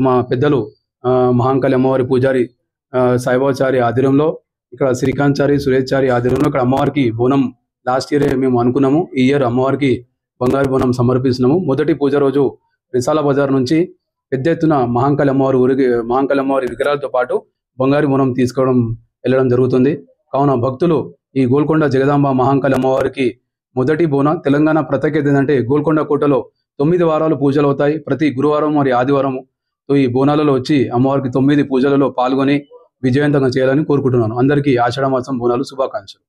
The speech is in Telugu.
మా పెద్దలు మహాంకాళి అమ్మవారి పూజారి సాయిబాబాచారి ఆధ్వర్యంలో ఇక్కడ శ్రీకాంత్ చారి సురేష్ చారి ఆధ్వర్యంలో ఇక్కడ అమ్మవారికి బోనం లాస్ట్ ఇయర్ మేము అనుకున్నాము. ఈ ఇయర్ అమ్మవారికి బంగారు బోనం సమర్పిస్తున్నాము. మొదటి పూజ రోజు రిసాల బజార్ నుంచి పెద్ద ఎత్తున మహాంకాళి అమ్మవారి విగ్రహాలతో పాటు బంగారు బోనం తీసుకోవడం వెళ్ళడం జరుగుతుంది. కావున భక్తులు ఈ గోల్కొండ జగదాంబ మహాంకాళి అమ్మవారికి మొదటి బోనం తెలంగాణ ప్రత్యేకత ఏంటంటే గోల్కొండ కోటలో 9 వారాలు పూజలు అవుతాయి. ప్రతి గురువారం మరియు ఆదివారం ఈ బోనాలలో వచ్చి అమ్మవారికి 9 పూజలలో పాల్గొని విజయవంతంగా చేయాలని కోరుకుంటున్నాను. అందరికీ ఆషాఢ మాసం బోనాలు శుభాకాంక్షలు.